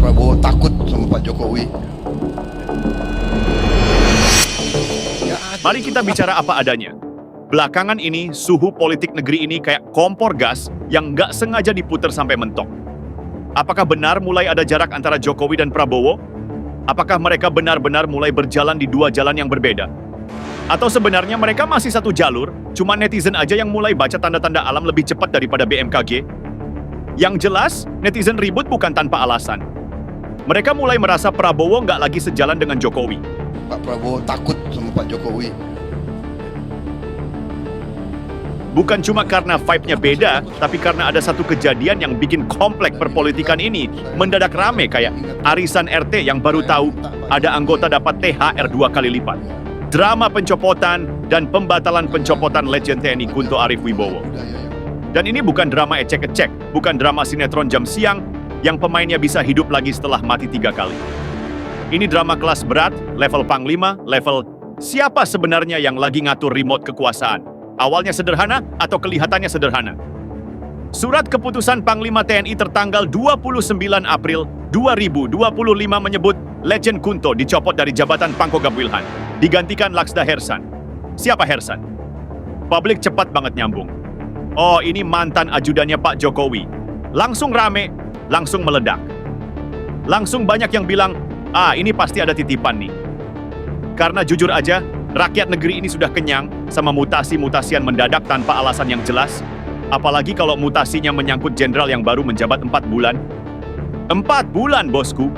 Prabowo takut sama Pak Jokowi. Mari kita bicara apa adanya. Belakangan ini, suhu politik negeri ini kayak kompor gas yang nggak sengaja diputer sampai mentok. Apakah benar mulai ada jarak antara Jokowi dan Prabowo? Apakah mereka benar-benar mulai berjalan di dua jalan yang berbeda? Atau sebenarnya mereka masih satu jalur, cuma netizen aja yang mulai baca tanda-tanda alam lebih cepat daripada BMKG? Yang jelas, netizen ribut bukan tanpa alasan. Mereka mulai merasa Prabowo nggak lagi sejalan dengan Jokowi. Pak Prabowo takut sama Pak Jokowi. Bukan cuma karena vibe-nya beda, tapi karena ada satu kejadian yang bikin komplek perpolitikan ini mendadak rame kayak arisan RT yang baru tahu ada anggota dapat THR 2 kali lipat. Drama pencopotan dan pembatalan pencopotan legend TNI Kunto Arif Wibowo. Dan ini bukan drama ecek-ecek, bukan drama sinetron jam siang yang pemainnya bisa hidup lagi setelah mati 3 kali. Ini drama kelas berat, level Panglima, level siapa sebenarnya yang lagi ngatur remote kekuasaan. Awalnya sederhana atau kelihatannya sederhana. Surat keputusan Panglima TNI tertanggal 29 April 2025 menyebut Legend Kunto dicopot dari jabatan Pangkogap Wilhan, digantikan Laksda Hersan. Siapa Hersan? Publik cepat banget nyambung. Oh, ini mantan ajudannya Pak Jokowi. Langsung rame, langsung meledak. Langsung banyak yang bilang, ini pasti ada titipan nih. Karena jujur aja, rakyat negeri ini sudah kenyang sama mutasi-mutasian mendadak tanpa alasan yang jelas. Apalagi kalau mutasinya menyangkut jenderal yang baru menjabat 4 bulan. 4 bulan, bosku.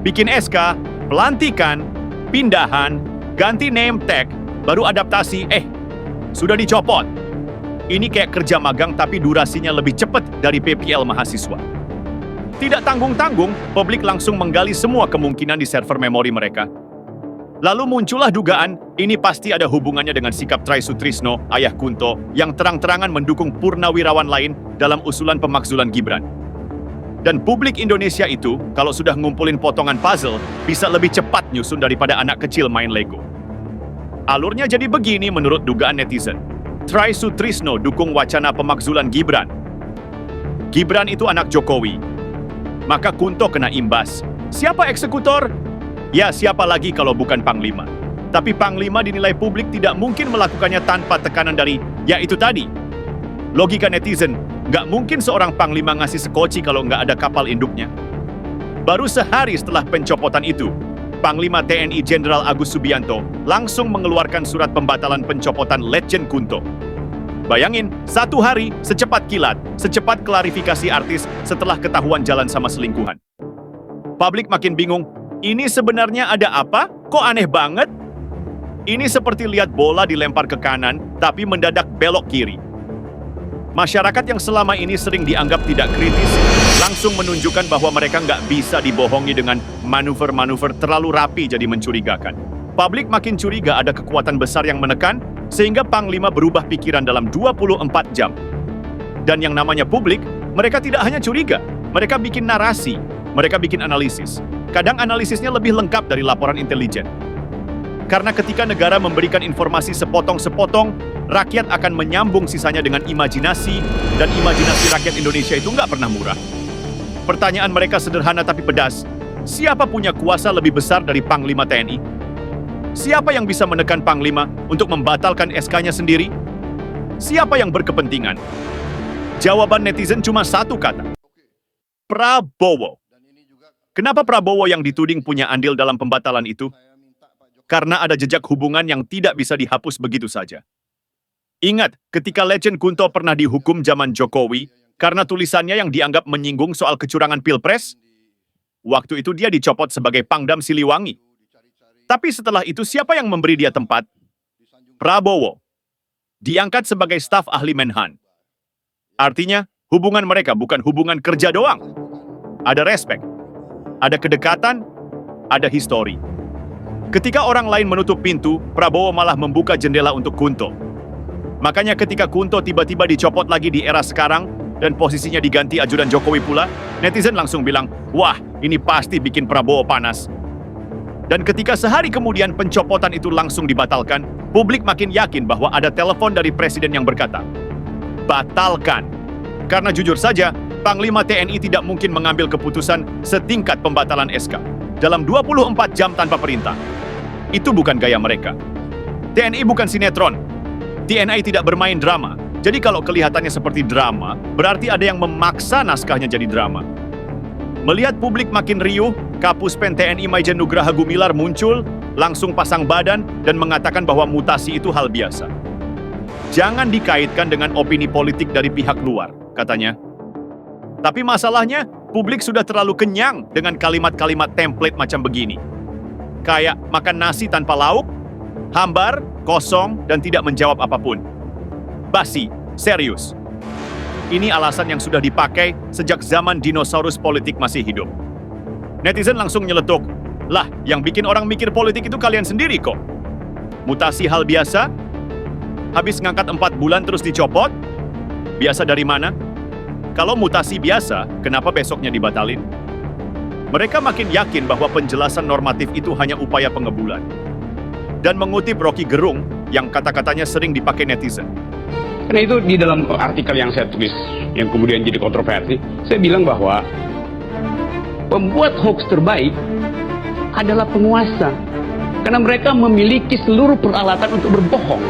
Bikin SK, pelantikan, pindahan, ganti name tag, baru adaptasi, sudah dicopot. Ini kayak kerja magang tapi durasinya lebih cepat dari PPL mahasiswa. Tidak tanggung-tanggung, publik langsung menggali semua kemungkinan di server memori mereka. Lalu muncullah dugaan, ini pasti ada hubungannya dengan sikap Try Sutrisno, ayah Kunto, yang terang-terangan mendukung purnawirawan lain dalam usulan pemakzulan Gibran. Dan publik Indonesia itu, kalau sudah ngumpulin potongan puzzle, bisa lebih cepat nyusun daripada anak kecil main Lego. Alurnya jadi begini menurut dugaan netizen. Try Sutrisno dukung wacana pemakzulan Gibran. Gibran itu anak Jokowi. Maka Kunto kena imbas. Siapa eksekutor? Ya, siapa lagi kalau bukan Panglima? Tapi Panglima dinilai publik tidak mungkin melakukannya tanpa tekanan dari, ya itu tadi. Logika netizen, nggak mungkin seorang Panglima ngasih sekoci kalau nggak ada kapal induknya. Baru sehari setelah pencopotan itu, Panglima TNI Jenderal Agus Subianto langsung mengeluarkan surat pembatalan pencopotan Legend Kunto. Bayangin, 1 hari, secepat kilat, secepat klarifikasi artis setelah ketahuan jalan sama selingkuhan. Publik makin bingung, ini sebenarnya ada apa? Kok aneh banget? Ini seperti lihat bola dilempar ke kanan, tapi mendadak belok kiri. Masyarakat yang selama ini sering dianggap tidak kritis, langsung menunjukkan bahwa mereka nggak bisa dibohongi dengan manuver-manuver terlalu rapi jadi mencurigakan. Publik makin curiga ada kekuatan besar yang menekan, sehingga Panglima berubah pikiran dalam 24 jam. Dan yang namanya publik, mereka tidak hanya curiga, mereka bikin narasi, mereka bikin analisis. Kadang analisisnya lebih lengkap dari laporan intelijen. Karena ketika negara memberikan informasi sepotong-sepotong, rakyat akan menyambung sisanya dengan imajinasi, dan imajinasi rakyat Indonesia itu nggak pernah murah. Pertanyaan mereka sederhana tapi pedas. Siapa punya kuasa lebih besar dari Panglima TNI? Siapa yang bisa menekan Panglima untuk membatalkan SK-nya sendiri? Siapa yang berkepentingan? Jawaban netizen cuma satu kata. Prabowo. Kenapa Prabowo yang dituding punya andil dalam pembatalan itu? Karena ada jejak hubungan yang tidak bisa dihapus begitu saja. Ingat, ketika Legend Kunto pernah dihukum zaman Jokowi, karena tulisannya yang dianggap menyinggung soal kecurangan Pilpres, waktu itu dia dicopot sebagai Pangdam Siliwangi. Tapi setelah itu siapa yang memberi dia tempat? Prabowo. Diangkat sebagai staf ahli Menhan. Artinya, hubungan mereka bukan hubungan kerja doang. Ada respek. Ada kedekatan, ada histori. Ketika orang lain menutup pintu, Prabowo malah membuka jendela untuk Kunto. Makanya ketika Kunto tiba-tiba dicopot lagi di era sekarang, dan posisinya diganti ajudan Jokowi pula, netizen langsung bilang, wah, ini pasti bikin Prabowo panas. Dan ketika sehari kemudian pencopotan itu langsung dibatalkan, publik makin yakin bahwa ada telepon dari presiden yang berkata, batalkan. Karena jujur saja, Panglima TNI tidak mungkin mengambil keputusan setingkat pembatalan SK dalam 24 jam tanpa perintah. Itu bukan gaya mereka. TNI bukan sinetron. TNI tidak bermain drama. Jadi kalau kelihatannya seperti drama, berarti ada yang memaksa naskahnya jadi drama. Melihat publik makin riuh, Kapus Pen TNI Maijen Nugraha Gumilar muncul, langsung pasang badan dan mengatakan bahwa mutasi itu hal biasa. Jangan dikaitkan dengan opini politik dari pihak luar, katanya. Tapi masalahnya, publik sudah terlalu kenyang dengan kalimat-kalimat template macam begini. Kayak makan nasi tanpa lauk, hambar, kosong, dan tidak menjawab apapun. Basi, serius. Ini alasan yang sudah dipakai sejak zaman dinosaurus politik masih hidup. Netizen langsung nyeletuk, lah yang bikin orang mikir politik itu kalian sendiri kok. Mutasi hal biasa? Habis ngangkat 4 bulan terus dicopot? Biasa dari mana? Kalau mutasi biasa, kenapa besoknya dibatalin? Mereka makin yakin bahwa penjelasan normatif itu hanya upaya pengebulan. Dan mengutip Rocky Gerung yang kata-katanya sering dipakai netizen. Karena itu di dalam artikel yang saya tulis, yang kemudian jadi kontroversi, saya bilang bahwa pembuat hoax terbaik adalah penguasa. Karena mereka memiliki seluruh peralatan untuk berbohong.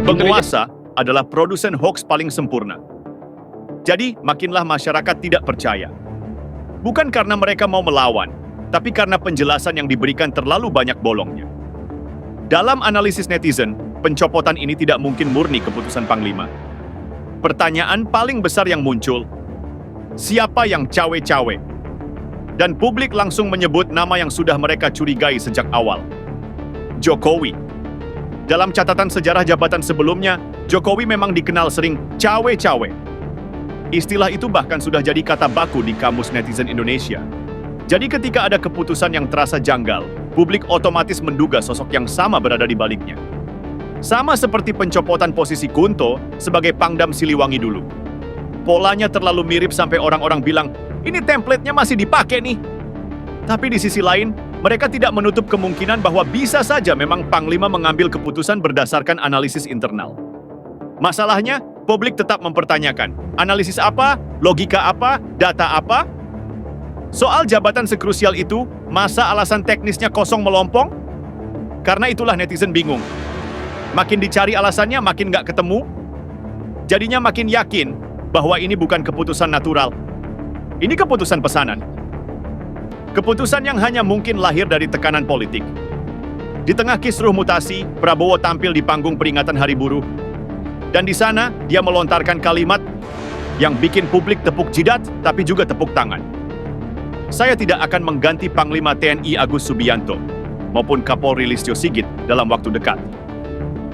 Penguasa adalah produsen hoax paling sempurna. Jadi, makinlah masyarakat tidak percaya. Bukan karena mereka mau melawan, tapi karena penjelasan yang diberikan terlalu banyak bolongnya. Dalam analisis netizen, pencopotan ini tidak mungkin murni keputusan Panglima. Pertanyaan paling besar yang muncul, siapa yang cawe-cawe? Dan publik langsung menyebut nama yang sudah mereka curigai sejak awal. Jokowi. Dalam catatan sejarah jabatan sebelumnya, Jokowi memang dikenal sering cawe-cawe. Istilah itu bahkan sudah jadi kata baku di kamus netizen Indonesia. Jadi ketika ada keputusan yang terasa janggal, publik otomatis menduga sosok yang sama berada di baliknya. Sama seperti pencopotan posisi Kunto sebagai Pangdam Siliwangi dulu. Polanya terlalu mirip sampai orang-orang bilang, ini template-nya masih dipakai nih. Tapi di sisi lain, mereka tidak menutup kemungkinan bahwa bisa saja memang Panglima mengambil keputusan berdasarkan analisis internal. Masalahnya, publik tetap mempertanyakan, analisis apa, logika apa, data apa? Soal jabatan sekrusial itu, masa alasan teknisnya kosong melompong? Karena itulah netizen bingung. Makin dicari alasannya, makin nggak ketemu. Jadinya makin yakin bahwa ini bukan keputusan natural. Ini keputusan pesanan. Keputusan yang hanya mungkin lahir dari tekanan politik. Di tengah kisruh mutasi, Prabowo tampil di panggung peringatan Hari Buruh. Dan di sana, dia melontarkan kalimat yang bikin publik tepuk jidat, tapi juga tepuk tangan. Saya tidak akan mengganti Panglima TNI Agus Subianto maupun Kapolri Listio Sigit dalam waktu dekat.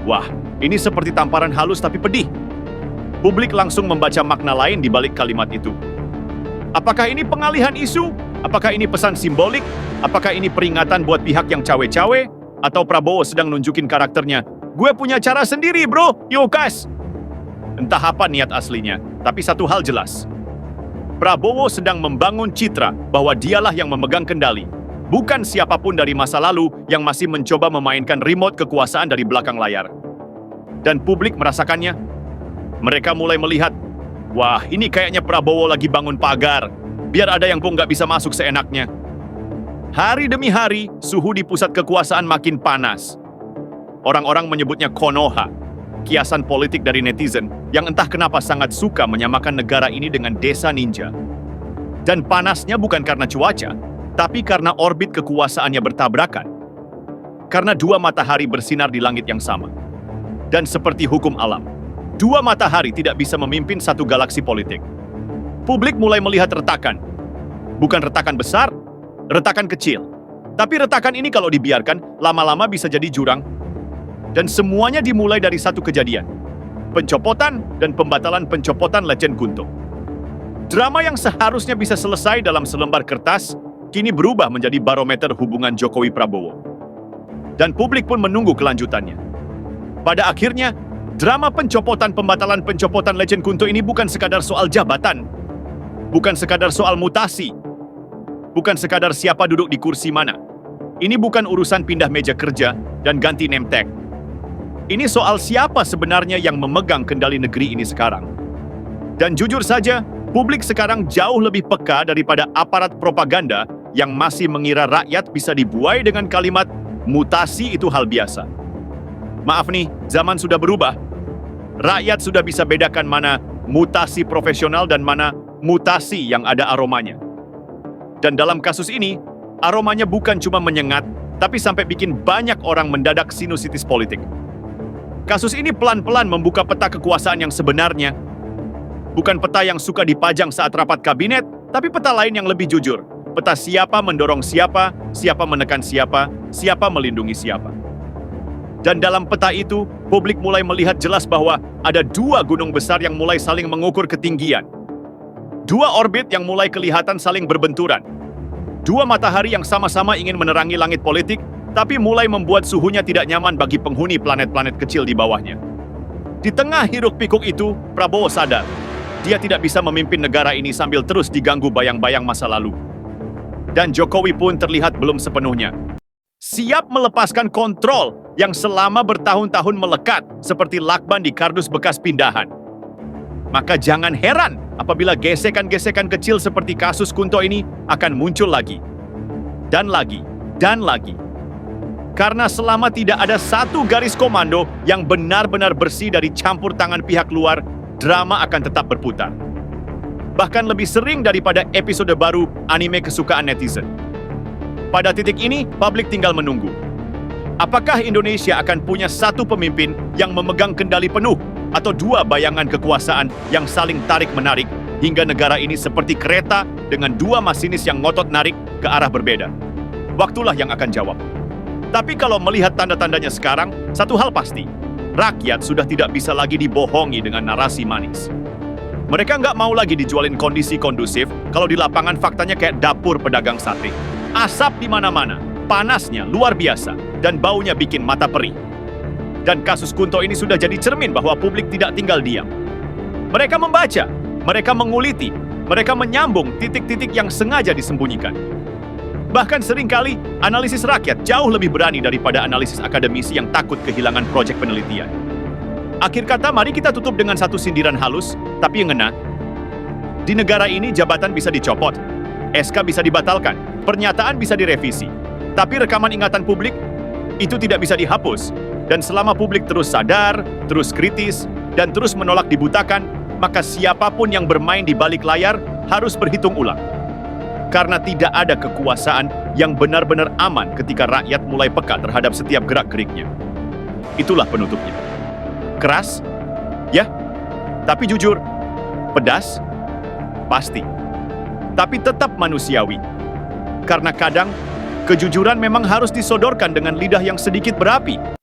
Wah, ini seperti tamparan halus tapi pedih. Publik langsung membaca makna lain di balik kalimat itu. Apakah ini pengalihan isu? Apakah ini pesan simbolik? Apakah ini peringatan buat pihak yang cawe-cawe? Atau Prabowo sedang nunjukin karakternya? Gue punya cara sendiri, bro. Yuk, kas. Entah apa niat aslinya, tapi satu hal jelas. Prabowo sedang membangun citra bahwa dialah yang memegang kendali, bukan siapapun dari masa lalu yang masih mencoba memainkan remote kekuasaan dari belakang layar. Dan publik merasakannya. Mereka mulai melihat, wah ini kayaknya Prabowo lagi bangun pagar, biar ada yang pun nggak bisa masuk seenaknya. Hari demi hari, suhu di pusat kekuasaan makin panas. Orang-orang menyebutnya Konoha, kiasan politik dari netizen yang entah kenapa sangat suka menyamakan negara ini dengan desa ninja. Dan panasnya bukan karena cuaca, tapi karena orbit kekuasaannya bertabrakan. Karena dua matahari bersinar di langit yang sama. Dan seperti hukum alam, dua matahari tidak bisa memimpin satu galaksi politik. Publik mulai melihat retakan. Bukan retakan besar, retakan kecil. Tapi retakan ini kalau dibiarkan, lama-lama bisa jadi jurang. Dan semuanya dimulai dari satu kejadian. Pencopotan dan pembatalan pencopotan Letjen Kunto. Drama yang seharusnya bisa selesai dalam selembar kertas, kini berubah menjadi barometer hubungan Jokowi-Prabowo. Dan publik pun menunggu kelanjutannya. Pada akhirnya, drama pencopotan pembatalan pencopotan Letjen Kunto ini bukan sekadar soal jabatan. Bukan sekadar soal mutasi. Bukan sekadar siapa duduk di kursi mana. Ini bukan urusan pindah meja kerja dan ganti name tag. Ini soal siapa sebenarnya yang memegang kendali negeri ini sekarang. Dan jujur saja, Publik sekarang jauh lebih peka daripada aparat propaganda yang masih mengira rakyat bisa dibuai dengan kalimat mutasi itu hal biasa. Maaf nih, zaman sudah berubah. Rakyat sudah bisa bedakan mana mutasi profesional dan mana mutasi yang ada aromanya. Dan dalam kasus ini, aromanya bukan cuma menyengat, tapi sampai bikin banyak orang mendadak sinusitis politik. Kasus ini pelan-pelan membuka peta kekuasaan yang sebenarnya. Bukan peta yang suka dipajang saat rapat kabinet, tapi peta lain yang lebih jujur. Peta siapa mendorong siapa, siapa menekan siapa, siapa melindungi siapa. Dan dalam peta itu, publik mulai melihat jelas bahwa ada dua gunung besar yang mulai saling mengukur ketinggian. Dua orbit yang mulai kelihatan saling berbenturan. Dua matahari yang sama-sama ingin menerangi langit politik, tapi mulai membuat suhunya tidak nyaman bagi penghuni planet-planet kecil di bawahnya. Di tengah hiruk-pikuk itu, Prabowo sadar, dia tidak bisa memimpin negara ini sambil terus diganggu bayang-bayang masa lalu. Dan Jokowi pun terlihat belum sepenuhnya siap melepaskan kontrol yang selama bertahun-tahun melekat seperti lakban di kardus bekas pindahan. Maka jangan heran apabila gesekan-gesekan kecil seperti kasus Kunto ini akan muncul lagi. Dan lagi, dan lagi. Karena selama tidak ada satu garis komando yang benar-benar bersih dari campur tangan pihak luar, drama akan tetap berputar. Bahkan lebih sering daripada episode baru anime kesukaan netizen. Pada titik ini, publik tinggal menunggu. Apakah Indonesia akan punya satu pemimpin yang memegang kendali penuh atau dua bayangan kekuasaan yang saling tarik-menarik hingga negara ini seperti kereta dengan dua masinis yang ngotot narik ke arah berbeda? Waktulah yang akan jawab. Tapi kalau melihat tanda-tandanya sekarang, satu hal pasti, rakyat sudah tidak bisa lagi dibohongi dengan narasi manis. Mereka nggak mau lagi dijualin kondisi kondusif kalau di lapangan faktanya kayak dapur pedagang sate. Asap di mana-mana, panasnya luar biasa, dan baunya bikin mata perih. Dan kasus Kunto ini sudah jadi cermin bahwa publik tidak tinggal diam. Mereka membaca, mereka menguliti, mereka menyambung titik-titik yang sengaja disembunyikan. Bahkan seringkali, analisis rakyat jauh lebih berani daripada analisis akademisi yang takut kehilangan proyek penelitian. Akhir kata, mari kita tutup dengan satu sindiran halus, tapi yang ngena. Di negara ini jabatan bisa dicopot, SK bisa dibatalkan, pernyataan bisa direvisi. Tapi rekaman ingatan publik, itu tidak bisa dihapus. Dan selama publik terus sadar, terus kritis, dan terus menolak dibutakan, maka siapapun yang bermain di balik layar harus berhitung ulang. Karena tidak ada kekuasaan yang benar-benar aman ketika rakyat mulai peka terhadap setiap gerak-geriknya. Itulah penutupnya. Keras? Ya. Tapi jujur. Pedas? Pasti. Tapi tetap manusiawi. Karena kadang, kejujuran memang harus disodorkan dengan lidah yang sedikit berapi.